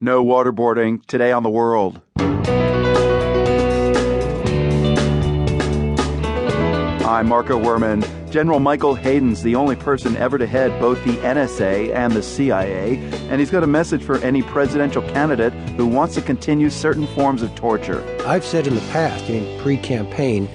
No waterboarding, today on the world. I'm Marco Werman. General Michael Hayden's the only person ever to head both the NSA and the CIA, and he's got a message for any presidential candidate who wants to continue certain forms of torture. I've said in the past, pre-campaign,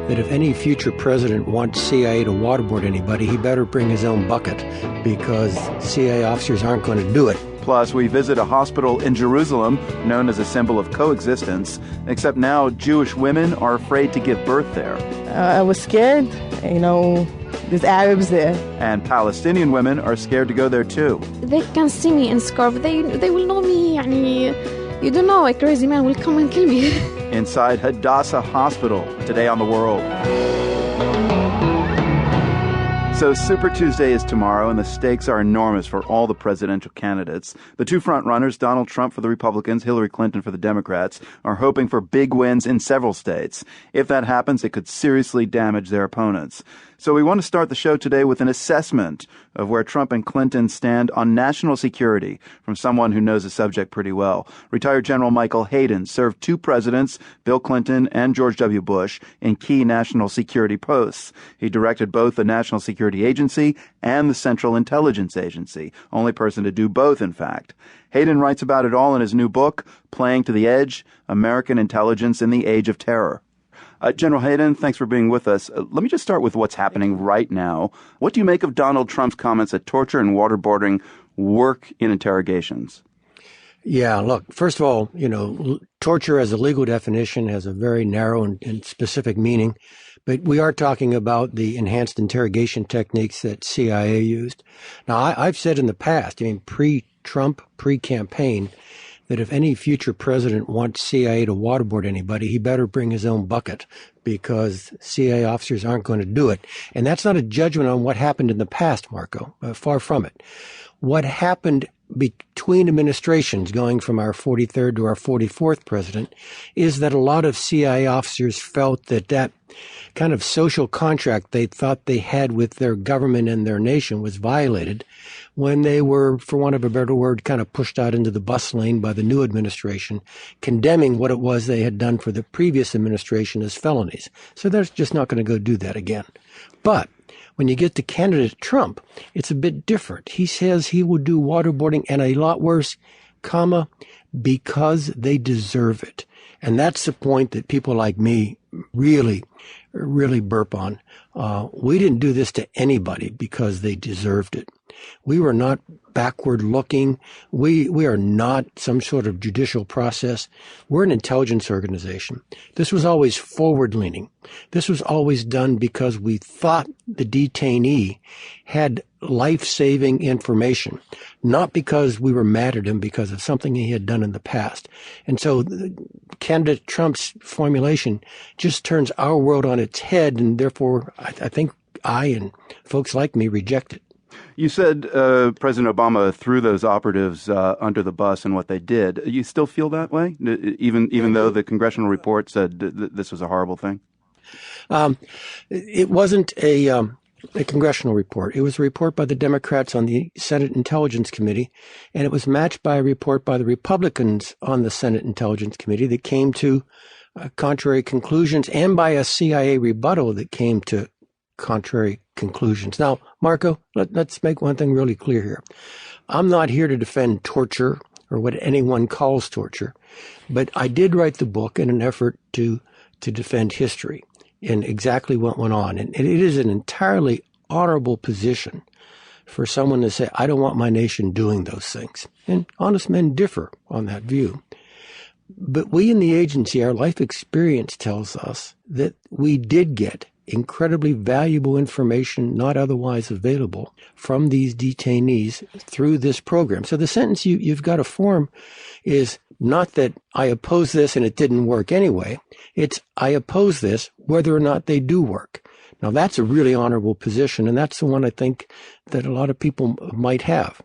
that if any future president wants CIA to waterboard anybody, he better bring his own bucket, because CIA officers aren't going to do it. Plus, we visit a hospital in Jerusalem known as a symbol of coexistence, except now Jewish women are afraid to give birth there. I was scared, there's Arabs there. And Palestinian women are scared to go there too. They can see me in scarf, they will know me, you don't know, a crazy man will come and kill me. Inside Hadassah Hospital, today on the world. So Super Tuesday is tomorrow, and the stakes are enormous for all the presidential candidates. The two frontrunners, Donald Trump for the Republicans, Hillary Clinton for the Democrats, are hoping for big wins in several states. If that happens, it could seriously damage their opponents. So we want to start the show today with an assessment of where Trump and Clinton stand on national security from someone who knows the subject pretty well. Retired General Michael Hayden served two presidents, Bill Clinton and George W. Bush, in key national security posts. He directed both the National Security Agency and the Central Intelligence Agency. Only person to do both, in fact. Hayden writes about it all in his new book, Playing to the Edge, American Intelligence in the Age of Terror. General Hayden, thanks for being with us. Let me just start with what's happening right now. What do you make of Donald Trump's comments that torture and waterboarding work in interrogations? Yeah, look, first of all, torture as a legal definition has a very narrow and specific meaning. But we are talking about the enhanced interrogation techniques that CIA used. Now, I've said in the past, pre-Trump, pre-campaign, that if any future president wants CIA to waterboard anybody, he better bring his own bucket, because CIA officers aren't going to do it. And that's not a judgment on what happened in the past, Marco. Far from it. What happened between administrations, going from our 43rd to our 44th president, is that a lot of CIA officers felt that kind of social contract they thought they had with their government and their nation was violated when they were, for want of a better word, kind of pushed out into the bus lane by the new administration, condemning what it was they had done for the previous administration as felonies. So they're just not going to go do that again. But when you get to candidate Trump, it's a bit different. He says he will do waterboarding, and a lot worse, because they deserve it. And that's the point that people like me really burp on. We didn't do this to anybody because they deserved it. We were not backward looking. We are not some sort of judicial process. We're an intelligence organization. This was always forward leaning. This was always done because we thought the detainee had life-saving information, not because we were mad at him because of something he had done in the past. And so candidate Trump's formulation just turns our world on its head, and therefore I think I and folks like me reject it. You said President Obama threw those operatives under the bus and what they did. You still feel that way, even though the congressional report said this was a horrible thing? It wasn't a congressional report. It was a report by the Democrats on the Senate Intelligence Committee, and it was matched by a report by the Republicans on the Senate Intelligence Committee that came to contrary conclusions, and by a CIA rebuttal that came to contrary conclusions. Now, Marco, let's make one thing really clear here. I'm not here to defend torture or what anyone calls torture, but I did write the book in an effort to defend history and exactly what went on. And it is an entirely honorable position for someone to say, I don't want my nation doing those things. And honest men differ on that view. But we in the agency, our life experience tells us that we did get incredibly valuable information not otherwise available from these detainees through this program. So the sentence you've got to form is not that I oppose this and it didn't work anyway. It's I oppose this whether or not they do work. Now that's a really honorable position, and that's the one I think that a lot of people might have.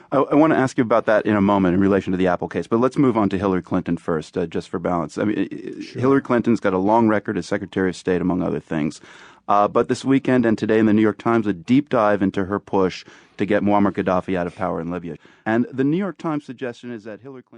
I want to ask you about that in a moment in relation to the Apple case, but let's move on to Hillary Clinton first, just for balance. Sure. Hillary Clinton's got a long record as Secretary of State, among other things. But this weekend and today in the New York Times, a deep dive into her push to get Muammar Gaddafi out of power in Libya. And the New York Times suggestion is that Hillary Clinton